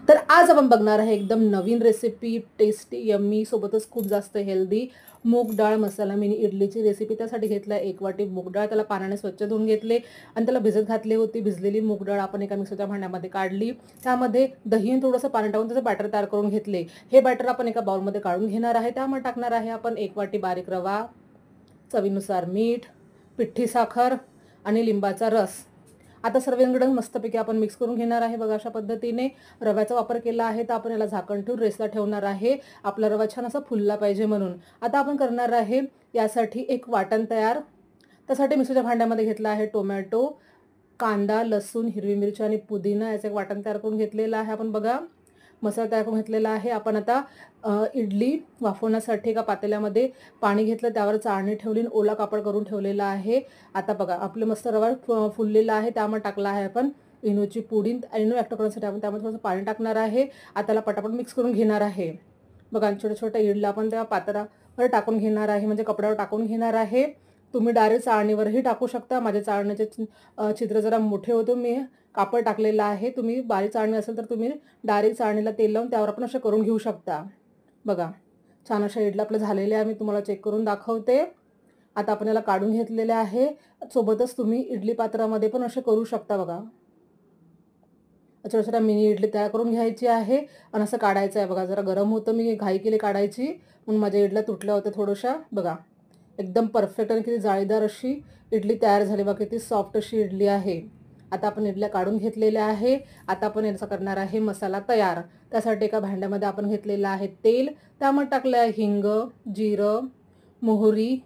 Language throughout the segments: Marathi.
तर आज आपण बघणार आहे एकदम नवीन रेसिपी, टेस्टी, यम्मी, सोबतच खूप जास्त हेल्दी मूग डाळ मसाला मिनी इडलीची रेसिपी. त्यासाठी घेतला 1 वाटी मूग डाळ. त्याला पाण्याने स्वच्छ धुवून घेतले आणि त्याला भिजत घातली होती. भिजलेली मूग डाळ आपण एका मिक्सरच्या भांड्यामध्ये काढली. त्यामध्ये दही आणि थोडंसं पाणी टाकून त्याचं बॅटर तयार करून घेतले. हे बॅटर आपण एका बाउलमध्ये काढून घेणार आहे. त्यामध्ये टाकणार आहे आपण 1 वाटी बारीक रवा, चवीनुसार मीठ, पिठी साखर आणि लिंबाचा रस. आता सर्व इन्ग्रीडियंट मस्तपैकी आपण मिक्स करून घेणार आहे. बघा अशा पद्धतीने रव्याचा वापर केला आहे. तर आपण याला झाकण ठेवून रेस्टला ठेवणार आहे. आपला रवा छान असा फुलला पाहिजे म्हणून. आता आपण करणार आहे यासाठी एक वाटण तयार. त्यासाठी मिक्सरच्या भांड्यामध्ये घेतला आहे टोमॅटो, कांदा, लसूण, हिरवी मिरची आणि पुदिना याचं एक वाटण तयार करून घेतलेलं आहे. आपण बघा मसाला तयार करून घेतलेला आहे. आपण आता इडली वाफवण्यासाठी एका पातेल्यामध्ये पाणी घेतलं, त्यावर चाळणी ठेवली, ओला कापड करून ठेवलेला आहे. आता बघा आपलं मस्त रवा फुललेला आहे. त्यामध्ये टाकला आहे आपण इनोची पुडी. इनो ॲक्ट करण्यासाठी आपण त्यामध्ये थोडंसं पाणी टाकणार आहे. आता त्याला पटापट मिक्स करून घेणार आहे. बघा छोट्या छोट्या इडल्या आपण त्या पात्रावर टाकून घेणार आहे, म्हणजे कपड्यावर टाकून घेणार आहे. तुम्ही डायरेक्ट चाळणीवरही टाकू शकता. माझ्या चाळणीचे छिद्र जरा मोठे होते, मी कापड टाकलेलं आहे. तुम्ही बारीक चाळणी असेल तर तुम्ही डायरेक्ट चाळणीला तेल लावून त्यावर आपण असे करून घेऊ शकता. बघा छान अशा इडल्या आपल्या झालेल्या आहे. मी तुम्हाला चेक करून दाखवते. आता आपण याला काढून घेतलेले आहे. सोबतच तुम्ही इडली पात्रामध्ये पण असे करू शकता. बघा छोट्या छोट्या मिनी इडली तयार करून घ्यायची आहे आणि असं काढायचं आहे. बघा जरा गरम होतं, मी घाई केली काढायची म्हणून माझ्या इडल्या तुटल्या होत्या थोड्याशा. बघा एकदम परफेक्ट आणि किती जाळीदार अशी इडली तयार झाली. बघा किती सॉफ्ट अशी इडली आहे. आता आपण इडल्या काढून घेतलेल्या आहे. आता आपण याचा करणार आहे मसाला तयार. त्यासाठी एका भांड्यामध्ये आपण घेतलेलं आहे तेल. त्यामध्ये टाकलं आहे हिंग, जिरं, मोहरी,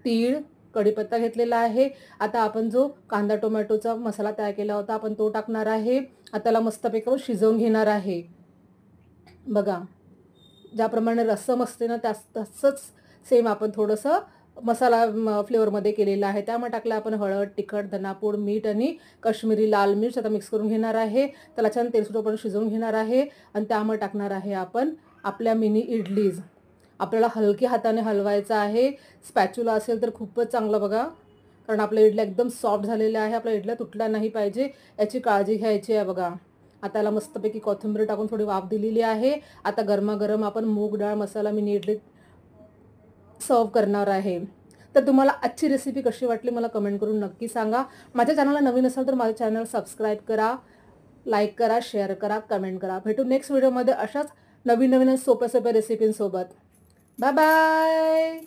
तीळ, कढीपत्ता घेतलेला आहे. आता आपण जो कांदा टोमॅटोचा मसाला तयार केला होता आपण तो टाकणार आहे. आता त्याला मस्तपैकी शिजवून घेणार आहे. बघा ज्याप्रमाणे रस्सम असते ना तसंच सेम आपण थोडंसं मसाला फ्लेवरमध्ये केलेला आहे. त्यामध्ये टाकलं आपण हळद, तिखट, धनापूड, मीठ आणि काश्मीरी लाल मिर्च. आता मिक्स करून घेणार आहे. त्याला छान तेल सुटेपर्यंत शिजवून घेणार आहे आणि त्यामध्ये टाकणार आहे आपण आपल्या मिनी इडलीज. आपल्याला हलक्या हाताने हलवायचं आहे. स्पॅच्युला असेल तर खूपच चांगलं बघा, कारण आपल्या इडल्या एकदम सॉफ्ट झालेल्या आहे. आपल्या इडल्या तुटल्या नाही पाहिजे याची काळजी घ्यायची आहे. बघा आता याला मस्तपैकी कोथिंबीर टाकून थोडी वाफ दिलेली आहे. आता गरमागरम आपण मूग डाळ मसाला मिनी इडली सर्व करणार आहे. तर तुम्हाला आजची रेसिपी कशी वाटली मला कमेंट करून नक्की सांगा. माझ्या चॅनलला नवीन असाल तर माझं चॅनल सबस्क्राईब करा, लाईक करा, शेअर करा, कमेंट करा. भेटू नेक्स्ट व्हिडिओमध्ये अशाच नवीन नवीन सोप्या सोप्या रेसिपींसोबत. Bye bye.